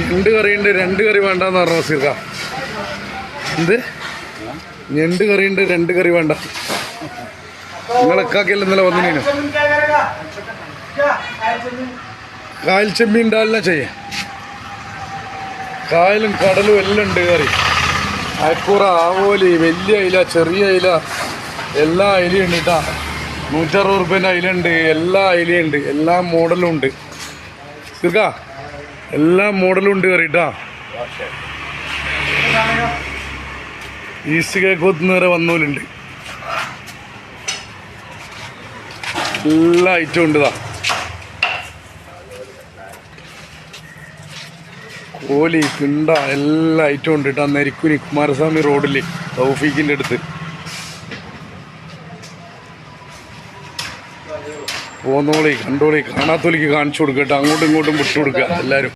ഞണ്ട് കറിയുണ്ട്, 2 കറി വേണ്ടെന്ന് പറഞ്ഞു റസീർക്ക. എന്ത് ഞണ്ട് കറിയുണ്ട്, 2 കറി വേണ്ട. നിങ്ങളെക്കാക്കെല്ലാം ഇന്നലെ വന്നിനു. കായൽ ചെമ്മീൻ ഉണ്ടാവില്ല ചെയ്യേ. കായലും കടലും എല്ലാം ഉണ്ട് കറി. അയക്കൂറ, ആവോലി, വലിയ അയില, ചെറിയ അയില, എല്ലാ അയിലയും ഉണ്ട് കേട്ടാ. 160 റുപ്യേൻ്റെ അയിലുണ്ട്, എല്ലാ അയിലയുണ്ട്, എല്ലാ മോഡലും ഉണ്ട്. തീർക്കാ എല്ലാ മോഡലും ഉണ്ട് കറി കേട്ടാ. ഈസ്റ്റ് കേക്ക് വരെ വന്നോലുണ്ട്. എല്ലാ ഐറ്റവും ഉണ്ട്. കോലി, കിണ്ട, എല്ലാ ഐറ്റവും ഉണ്ട് കേട്ടോ. നരിക്കുനി കുമാരസ്വാമി റോഡിൽ തൗഫീഖിൻ്റെ അടുത്ത് പോന്നോളി, കണ്ടോളി. കാണാത്തോലിക്ക് കാണിച്ചു കൊടുക്കട്ടെ, അങ്ങോട്ടും ഇങ്ങോട്ടും വിട്ടു കൊടുക്കുക എല്ലാവരും.